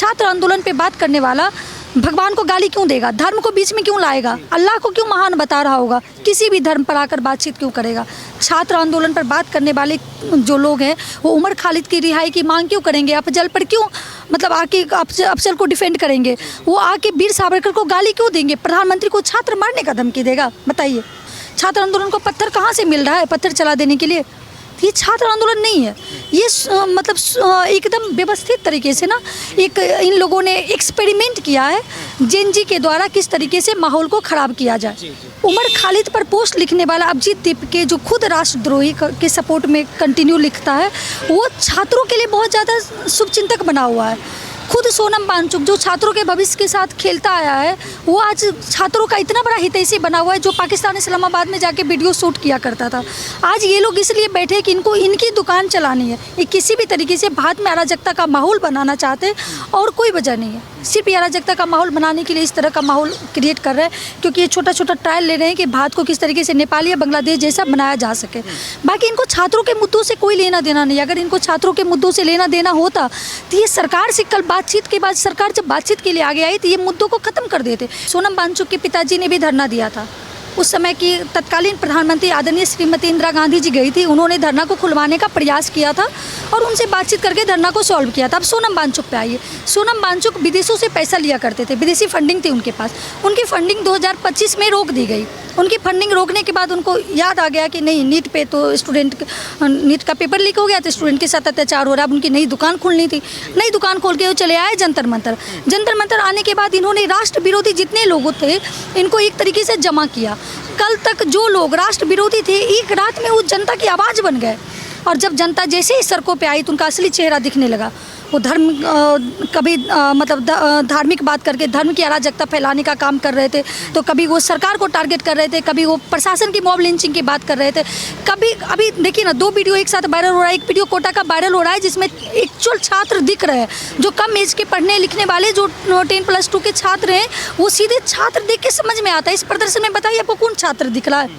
छात्र आंदोलन पे बात करने वाला भगवान को गाली क्यों देगा, धर्म को बीच में क्यों लाएगा, अल्लाह को क्यों महान बता रहा होगा, किसी भी धर्म पर आकर बातचीत क्यों करेगा। छात्र आंदोलन पर बात करने वाले जो लोग हैं वो उमर खालिद की रिहाई की मांग क्यों करेंगे, अफजल पर क्यों मतलब आके अफजल को डिफेंड करेंगे, वो आके वीर सावरकर को गाली क्यों देंगे, प्रधानमंत्री को छात्र मारने का धमकी देगा। बताइए छात्र आंदोलन को पत्थर कहाँ से मिल रहा है पत्थर चला देने के लिए। ये छात्र आंदोलन नहीं है, ये मतलब एकदम व्यवस्थित तरीके से ना एक इन लोगों ने एक्सपेरिमेंट किया है जेएनजी के द्वारा किस तरीके से माहौल को ख़राब किया जाए। उमर खालिद पर पोस्ट लिखने वाला अभिजीत दीपके जो खुद राष्ट्रद्रोही के सपोर्ट में कंटिन्यू लिखता है, वो छात्रों के लिए बहुत ज़्यादा शुभचिंतक बना हुआ है। खुद सोनम वांगचुक जो छात्रों के भविष्य के साथ खेलता आया है, वो आज छात्रों का इतना बड़ा हितैषी बना हुआ है, जो पाकिस्तान इस्लामाबाद में जाके वीडियो शूट किया करता था। आज ये लोग इसलिए बैठे कि इनको इनकी दुकान चलानी है, ये किसी भी तरीके से भारत में अराजकता का माहौल बनाना चाहते हैं और कोई वजह नहीं है। सिर्फ ये अराजकता का माहौल बनाने के लिए इस तरह का माहौल क्रिएट कर रहे हैं, क्योंकि ये छोटा छोटा ट्रायल ले रहे हैं कि भारत को किस तरीके से नेपाल या बांग्लादेश जैसा बनाया जा सके। बाकी इनको छात्रों के मुद्दों से कोई लेना देना नहीं। अगर इनको छात्रों के मुद्दों से लेना देना होता तो ये सरकार से कल बातचीत के बाद सरकार जब बातचीत के लिए आगे आई तो ये मुद्दों को खत्म कर देते। सोनम वांगचुक के पिताजी ने भी धरना दिया था। उस समय की तत्कालीन प्रधानमंत्री आदरणीय श्रीमती इंदिरा गांधी जी गई थी, उन्होंने धरना को खुलवाने का प्रयास किया था और उनसे बातचीत करके धरना को सॉल्व किया था। अब सोनम वांगचुक पे आइए। सोनम वांगचुक विदेशों से पैसा लिया करते थे, विदेशी फंडिंग थी उनके पास। उनकी फंडिंग 2025 में रोक दी गई। उनकी फंडिंग रोकने के बाद उनको याद आ गया कि नहीं, नीट पे तो नीट का पेपर लीक हो गया तो स्टूडेंट के साथ अत्याचार हो रहा है। अब उनकी नई दुकान खोलनी थी, नई दुकान खोल के वो चले आए जंतर मंतर। जंतर मंतर आने के बाद इन्होंने राष्ट्र विरोधी जितने लोग थे इनको एक तरीके से जमा किया। कल तक जो लोग राष्ट्र विरोधी थे एक रात में उस जनता की आवाज़ बन गए, और जब जनता जैसे ही सड़कों पे आई तो उनका असली चेहरा दिखने लगा। वो धर्म कभी मतलब धार्मिक बात करके धर्म की अराजकता फैलाने का काम कर रहे थे, तो कभी वो सरकार को टारगेट कर रहे थे, कभी वो प्रशासन की मॉब लिंचिंग की बात कर रहे थे, कभी अभी देखिए ना 2 वीडियो एक साथ वायरल हो रहा है। एक वीडियो कोटा का वायरल हो रहा है जिसमें एक्चुअल छात्र दिख रहे हैं, जो कम एज के पढ़ने लिखने वाले जो 10+2 के छात्र हैं, वो सीधे छात्र देख के समझ में आता है। इस प्रदर्शन में बताइए आपको कौन छात्र दिख रहा है?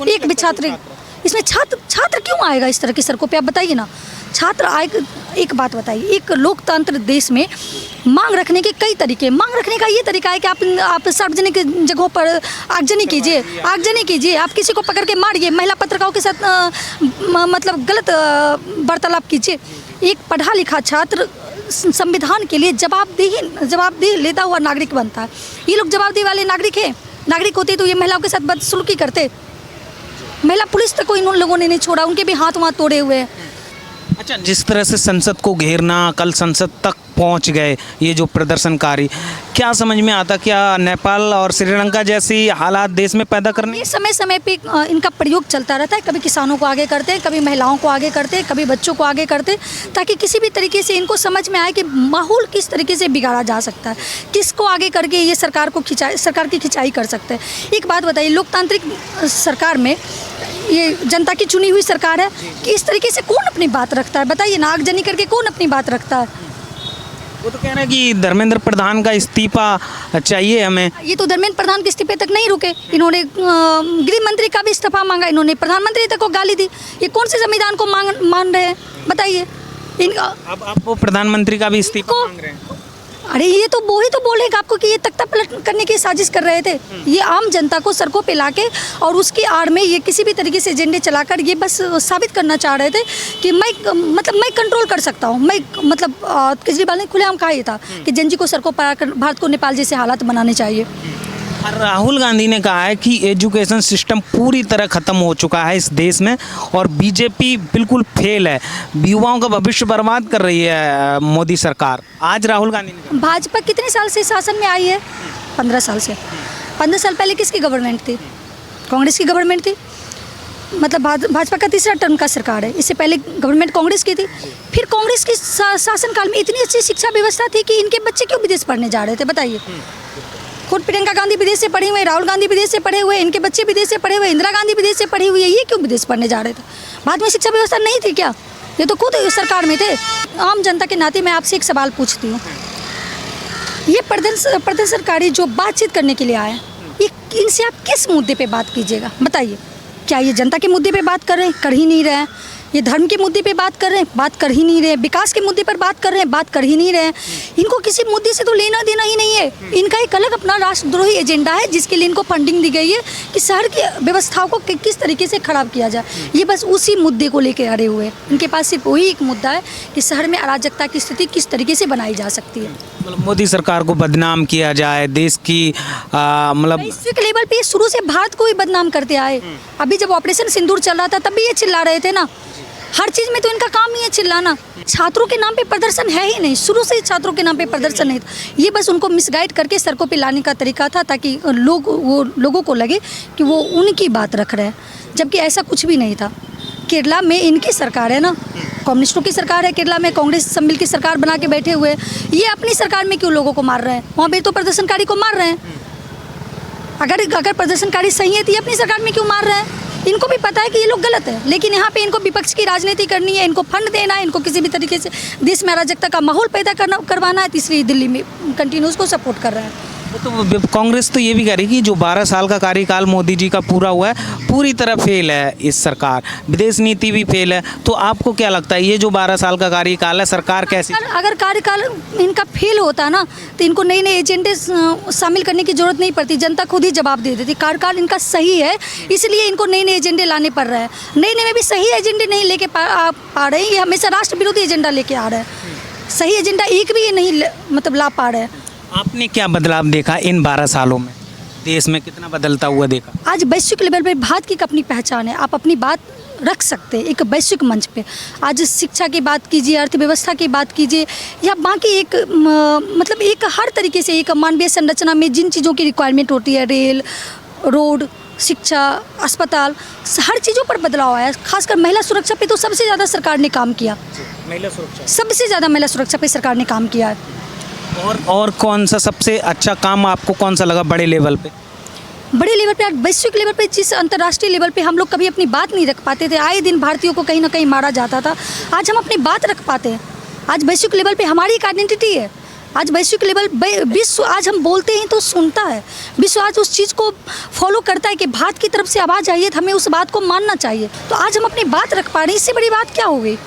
एक भी छात्र इसमें छात्र क्यों आएगा इस तरह की सड़कों पे? आप बताइए ना, छात्र आए। एक बात बताइए, एक लोकतंत्र देश में मांग रखने के कई तरीके। मांग रखने का ये तरीका है कि आप सार्वजनिक जगहों पर आगजनी कीजिए, आप किसी को पकड़ के मारिए, महिला पत्रकारों के साथ मतलब गलत वार्तालाप कीजिए। एक पढ़ा लिखा छात्र संविधान के लिए जवाबदेही लेता हुआ नागरिक बनता है। ये लोग जवाबदेही वाले नागरिक होते तो ये महिलाओं के साथ बदसलूकी करते? महिला पुलिस तक को इन लोगों ने नहीं छोड़ा, उनके भी हाथ तोड़े हुए हैं। अच्छा, जिस तरह से संसद को घेरना, कल संसद तक पहुंच गए ये जो प्रदर्शनकारी, क्या समझ में आता क्या नेपाल और श्रीलंका जैसी हालात देश में पैदा करने? ये समय समय पे इनका प्रयोग चलता रहता है। कभी किसानों को आगे करते हैं, कभी महिलाओं को आगे करते हैं, कभी बच्चों को आगे करते हैं, ताकि किसी भी तरीके से इनको समझ में आए कि माहौल किस तरीके से बिगाड़ा जा सकता है, किसको आगे करके ये सरकार की खिंचाई कर सकते हैं। एक बात बताइए, लोकतांत्रिक सरकार में ये जनता की चुनी हुई सरकार है कि इस तरीके से कौन अपनी बात रखता है? बताइए ना, आगजनी करके कौन अपनी बात रखता है? वो तो कह रहे हैं कि धर्मेंद्र प्रधान का इस्तीफा चाहिए हमें। ये तो धर्मेंद्र प्रधान के इस्तीफे तक नहीं रुके, इन्होंने गृह मंत्री का भी इस्तीफा मांगा, इन्होंने प्रधानमंत्री तक को गाली दी। ये कौन से संविधान को मान रहे हैं? बताइए। अब आप वो प्रधानमंत्री का भी इस्तीफा मांग रहे हैं? अरे ये तो वो ही तो बोलेगा आपको कि ये तख्ता पलट करने की साजिश कर रहे थे। ये आम जनता को सड़कों पे लाके और उसकी आड़ में ये किसी भी तरीके से एजेंडे चलाकर ये बस साबित करना चाह रहे थे कि मैं कंट्रोल कर सकता हूँ। केजरीवाल ने खुलेआम कहा ये था कि जेएनजी को सड़कों पर आकर भारत को नेपाल जैसे हालात बनाने चाहिए। राहुल गांधी ने कहा है कि एजुकेशन सिस्टम पूरी तरह ख़त्म हो चुका है इस देश में और बीजेपी बिल्कुल फेल है, युवाओं का भविष्य बर्बाद कर रही है मोदी सरकार। आज राहुल गांधी ने, भाजपा कितने साल से शासन में आई है? 15 साल से। 15 साल पहले किसकी गवर्नमेंट थी? कांग्रेस की गवर्नमेंट थी। मतलब भाजपा का तीसरा टर्म का सरकार है। इससे पहले गवर्नमेंट कांग्रेस की थी। फिर कांग्रेस की शासनकाल में इतनी अच्छी शिक्षा व्यवस्था थी कि इनके बच्चे क्यों विदेश पढ़ने जा रहे थे? बताइए। खुद प्रियंका गांधी विदेश से पढ़े हुए, राहुल गांधी विदेश से पढ़े हुए, इनके बच्चे विदेश से पढ़े हुए, इंदिरा गांधी विदेश से पढ़ी हुई है, ये क्यों विदेश पढ़ने जा रहे थे? भारत में शिक्षा व्यवस्था नहीं थी क्या? ये तो खुद सरकार में थे। आम जनता के नाते मैं आपसे एक सवाल पूछती हूँ, ये प्रदर्शनकारी जो बातचीत करने के लिए आए, ये इनसे आप किस मुद्दे पे बात कीजिएगा? बताइए। क्या ये जनता के मुद्दे पे बात कर रहे हैं? कर ही नहीं रहे हैं। ये धर्म के मुद्दे पे बात कर रहे हैं, बात कर ही नहीं रहे, विकास के मुद्दे पर बात कर रहे हैं, बात कर ही नहीं रहे। इनको किसी मुद्दे से तो लेना देना ही नहीं है। इनका एक अलग अपना राष्ट्रद्रोही एजेंडा है जिसके लिए इनको फंडिंग दी गई है कि शहर की व्यवस्थाओं को किस तरीके से खराब किया जाए। ये बस उसी मुद्दे को लेकर अड़े हुए हैं। इनके पास सिर्फ वही एक मुद्दा है कि शहर में अराजकता की स्थिति किस तरीके से बनाई जा सकती है। मतलब मोदी सरकार को बदनाम किया जाए, देश की मतलब वैश्विक लेवल पे ये शुरू से भारत को ही बदनाम करते आए। अभी जब ऑपरेशन सिंदूर चल रहा था तब भी ये चिल्ला रहे थे ना। हर चीज़ में तो इनका काम ही है चिल्लाना। छात्रों के नाम पे प्रदर्शन है ही नहीं, शुरू से ही छात्रों के नाम पे प्रदर्शन नहीं था। ये बस उनको मिसगाइड करके सड़कों पे लाने का तरीका था ताकि लोगों को लगे कि वो उनकी बात रख रहे हैं, जबकि ऐसा कुछ भी नहीं था। केरला में इनकी सरकार है ना, कम्युनिस्टों की सरकार है केरला में, कांग्रेस सब मिल की सरकार बना के बैठे हुए। ये अपनी सरकार में क्यों लोगों को मार रहे हैं? वहाँ पे तो प्रदर्शनकारी को मार रहे हैं। अगर प्रदर्शनकारी सही है तो ये अपनी सरकार में क्यों मार रहे हैं? इनको भी पता है कि ये लोग गलत है, लेकिन यहाँ पे इनको विपक्ष की राजनीति करनी है, इनको फंड देना है, इनको किसी भी तरीके से देश में अराजकता का माहौल पैदा करवाना है। तीसरी दिल्ली में कंटिन्यूस को सपोर्ट कर रहा है। तो कांग्रेस तो ये भी कह रही कि जो 12 साल का कार्यकाल मोदी जी का पूरा हुआ है पूरी तरह फेल है इस सरकार, विदेश नीति भी फेल है। तो आपको क्या लगता है ये जो 12 साल का कार्यकाल है सरकार कैसी? अगर कार्यकाल इनका फेल होता ना तो इनको नए नए एजेंडे शामिल करने की जरूरत नहीं पड़ती, जनता खुद ही जवाब दे देती। कार्यकाल इनका सही है इसलिए इनको नए नए एजेंडे लाने पड़ रहे हैं। नए नए में भी सही एजेंडे नहीं लेके पा रहे हैं, ये हमेशा राष्ट्र विरोधी एजेंडा लेके आ रहे हैं। सही एजेंडा एक भी ये नहीं मतलब ला पा रहे हैं। आपने क्या बदलाव देखा इन 12 सालों में? देश में कितना बदलता हुआ देखा? आज वैश्विक लेवल पे भारत की अपनी पहचान है, आप अपनी बात रख सकते हैं एक वैश्विक मंच पे। आज शिक्षा की बात कीजिए, अर्थव्यवस्था की बात कीजिए, या बाकी एक मतलब एक हर तरीके से एक मानवीय संरचना में जिन चीज़ों की रिक्वायरमेंट होती है, रेल, रोड, शिक्षा, अस्पताल, हर चीज़ों पर बदलाव आया। खासकर महिला सुरक्षा पे तो सबसे ज़्यादा सरकार ने काम किया। महिला सुरक्षा सबसे ज़्यादा महिला सुरक्षा पे सरकार ने काम किया है। और कौन सा सबसे अच्छा काम आपको कौन सा लगा बड़े लेवल पे? बड़े लेवल पे, वैश्विक लेवल पे, जिस अंतर्राष्ट्रीय लेवल पे हम लोग कभी अपनी बात नहीं रख पाते थे, आए दिन भारतीयों को कहीं ना कहीं मारा जाता था, आज हम अपनी बात रख पाते हैं। आज वैश्विक लेवल पे हमारी एक आइडेंटिटी है। आज वैश्विक लेवल विश्व आज हम बोलते हैं तो सुनता है, विश्व आज उस चीज़ को फॉलो करता है कि भारत की तरफ से आवाज़ आई है तो हमें उस बात को मानना चाहिए। तो आज हम अपनी बात रख पा रहे हैं, इससे बड़ी बात क्या हो गई?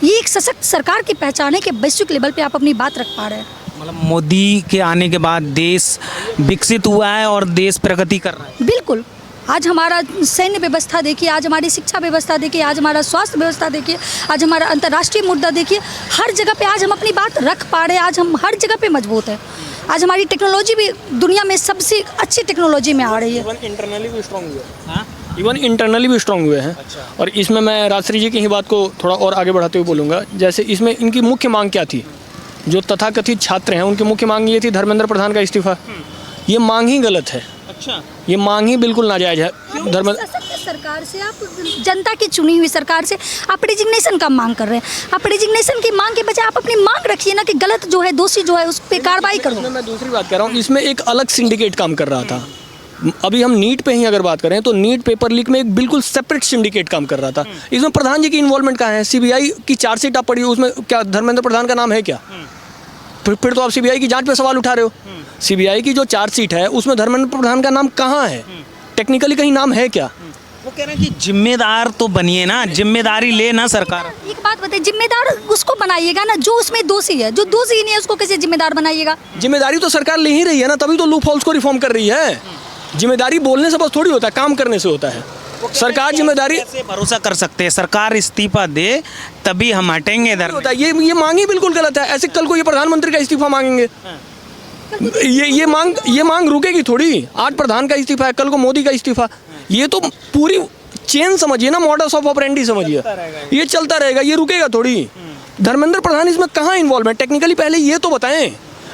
ये एक सशक्त सरकार की पहचान है कि वैश्विक लेवल पे आप अपनी बात रख पा रहे हैं। मतलब मोदी के आने के बाद देश विकसित हुआ है और देश प्रगति कर रहा है। बिल्कुल। आज हमारा सैन्य व्यवस्था देखिए, आज हमारी शिक्षा व्यवस्था देखिए, आज हमारा स्वास्थ्य व्यवस्था देखिए, आज हमारा अंतर्राष्ट्रीय मुद्दा देखिए, हर जगह पे आज हम अपनी बात रख पा रहे हैं। आज हम हर जगह पे मजबूत है। आज हमारी टेक्नोलॉजी भी दुनिया में सबसे अच्छी टेक्नोलॉजी में आ रही है। इवन इंटरनली भी स्ट्रॉन्ग हुए हैं। इवन इंटरनली भी स्ट्रॉन्ग हुए हैं। और इसमें मैं राजश्री जी की ही बात को थोड़ा और आगे बढ़ाते हुए बोलूँगा। जैसे इसमें इनकी मुख्य मांग क्या थी? जो तथाकथित छात्र हैं उनकी मुख्य मांग ये थी धर्मेंद्र प्रधान का इस्तीफा। ये मांग ही गलत है। अच्छा, ये मांग ही बिल्कुल नाजायज है। सशक्त सरकार से, आप जनता की चुनी हुई सरकार से आप रेजिग्नेशन का मांग कर रहे हैं। आप रेजिग्नेशन की मांग के बजाय आप अपनी मांग रखिए ना कि गलत जो है, दोषी जो है, उस पर कार्रवाई करो। मैं दूसरी बात कर रहा हूँ, इसमें एक अलग सिंडिकेट काम कर रहा था। अभी हम नीट पे ही अगर बात करें तो नीट पेपर लीक में एक बिल्कुल सेपरेट सिंडिकेट काम कर रहा था। इसमें प्रधान जी की इन्वॉल्वमेंट कहाँ है? सीबीआई की चार्जशीट आप पढ़िए, उसमें क्या धर्मेंद्र प्रधान का नाम है क्या? फिर तो आप सीबीआई की जांच पे सवाल उठा रहे हो। सीबीआई की जो चार्जशीट है उसमें धर्मेंद्र प्रधान का नाम कहाँ है? टेक्निकली कहीं नाम है क्या? वो कह रहे हैं कि जिम्मेदार तो बनिए ना, जिम्मेदारी ले ना सरकार। एक बात बताइए, जिम्मेदार उसको बनाइएगा ना जो उसमें दोषी है। जो दोषी नहीं है उसको कैसे जिम्मेदार बनाइएगा? जिम्मेदारी तो सरकार ले ही रही है ना, तभी तो लूप होल्स को रिफॉर्म कर रही है। जिम्मेदारी बोलने से बस थोड़ी होता है, काम करने से होता है। सरकार जिम्मेदारी कैसे भरोसा कर सकते हैं सरकार इस्तीफा दे तभी हम हटेंगे इधर होता है। ये मांग ही बिल्कुल गलत है। ऐसे कल को ये प्रधानमंत्री का इस्तीफा मांगेंगे, ये मांग रुकेगी थोड़ी। आज प्रधान का इस्तीफा है, कल को मोदी का इस्तीफा। ये तो पूरी चेन समझिए ना, मॉडल्स ऑफ ऑपरेंडी समझिए। ये चलता रहेगा, ये रुकेगा थोड़ी। धर्मेंद्र प्रधान इसमें कहाँ इन्वॉल्व है टेक्निकली? पहले ये तो बताएं।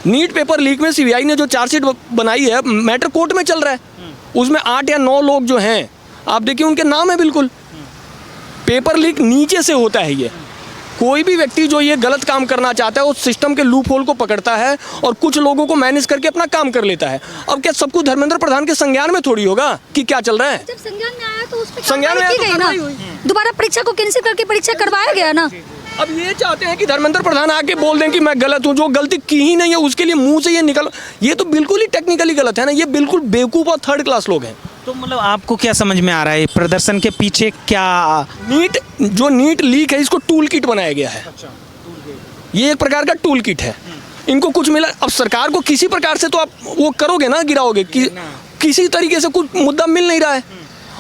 नीट पेपर लीक में सीबीआई ने जो चार्जशीट बनाई है, मैटर कोर्ट में चल रहा है। उसमें 8 या 9 लोग जो हैं, आप देखिए उनके नाम है। बिल्कुल पेपर लीक नीचे से होता है। ये कोई भी व्यक्ति जो ये गलत काम करना चाहता है उस सिस्टम के लूप होल को पकड़ता है और कुछ लोगों को मैनेज करके अपना काम कर लेता है। अब क्या सब कुछ धर्मेंद्र प्रधान के संज्ञान में थोड़ी होगा कि क्या चल रहा है? जब संज्ञान में आया तो उस पे संज्ञान में की गई ना, दोबारा परीक्षा को कैंसिल करके परीक्षा करवाया गया ना। अब ये चाहते हैं कि धर्मेंद्र प्रधान आके बोल दें कि मैं गलत हूँ, जो गलती की ही नहीं है उसके लिए मुंह से ये निकल। ये तो बिल्कुल ही टेक्निकली गलत है ना। ये बिल्कुल बेवकूफ़ और थर्ड क्लास लोग हैं। तो मतलब आपको क्या समझ में आ रहा है प्रदर्शन के पीछे क्या? नीट लीक है, इसको टूल किट बनाया गया है। ये एक प्रकार का टूल किट है। इनको कुछ मिला, अब सरकार को किसी प्रकार से तो आप वो करोगे ना, गिराओगे कि किसी तरीके से कुछ मुद्दा मिल नहीं रहा है,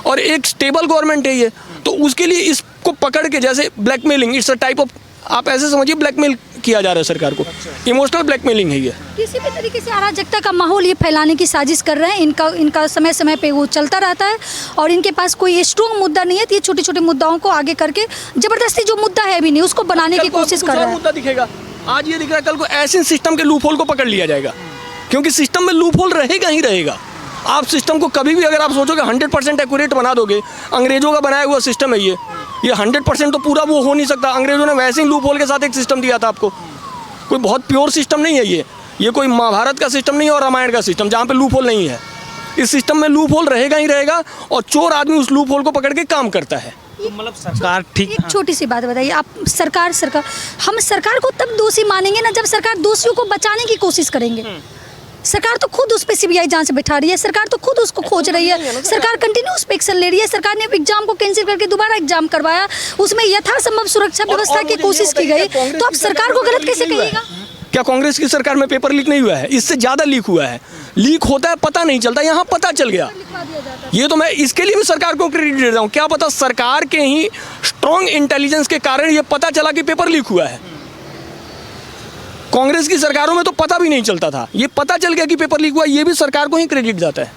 और एक स्टेबल गवर्नमेंट है ये, तो उसके लिए इसको पकड़ के जैसे blackmailing, it's a type of, आप ऐसे समझिए ब्लैकमेल किया जा रहा है सरकार को। इमोशनल ब्लैकमेलिंग है ये। किसी भी तरीके से अराजकता का माहौल ये फैलाने की साजिश कर रहे हैं। इनका समय समय पे वो चलता रहता है, और इनके पास कोई स्ट्रॉन्ग मुद्दा नहीं है, तो ये छोटे छोटे मुद्दाओं को आगे करके जबरदस्ती जो मुद्दा है भी नहीं उसको बनाने की कोशिश कर रहे हैं। मुद्दा दिखेगा, आज ये दिख रहा है, कल को ऐसे सिस्टम के लूप होल को पकड़ लिया जाएगा, क्योंकि सिस्टम में लूप होल रहेगा ही रहेगा। आप सिस्टम को कभी भी अगर आप सोचोगे 100% एक्यूरेट बना दोगे, अंग्रेजों का बनाया हुआ सिस्टम है ये 100% तो पूरा वो हो नहीं सकता। अंग्रेजों ने वैसे ही लूप होल के साथ एक सिस्टम दिया था आपको, कोई बहुत प्योर सिस्टम नहीं है ये कोई महाभारत का सिस्टम नहीं है और रामायण का सिस्टम जहाँ पे लूप होल नहीं है। इस सिस्टम में लूप होल रहेगा ही रहेगा, और चोर आदमी उस लूप होल को पकड़ के काम करता है। तो मतलब सरकार ठीक, एक छोटी सी बात बताइए आप, सरकार हम सरकार को तब दोषी मानेंगे ना जब सरकार दोषियों को बचाने की कोशिश करेंगे। सरकार तो खुद उस पे सीबीआई जांच बैठा रही है, सरकार तो खुद उसको खोज रही है, सरकार कंटिन्यूस पे एक्शन ले रही है। सरकार ने एग्जाम को कैंसिल करके दोबारा एग्जाम करवाया, उसमें यथासंभव सुरक्षा व्यवस्था की कोशिश की गई, तो आप सरकार को गलत कैसे कहिएगा? क्या कांग्रेस की सरकार में पेपर लीक नहीं हुआ है? इससे ज़्यादा लीक हुआ है। लीक होता है पता नहीं चलता, यहाँ पता चल गया। ये तो मैं इसके लिए भी सरकार को क्रेडिट दे रहा हूँ। क्या पता सरकार के ही स्ट्रॉन्ग इंटेलिजेंस के कारण ये पता चला कि पेपर लीक हुआ है। कांग्रेस की सरकारों में तो पता भी नहीं चलता था, ये पता चल गया कि पेपर लीक हुआ, ये भी सरकार को ही क्रेडिट जाता है।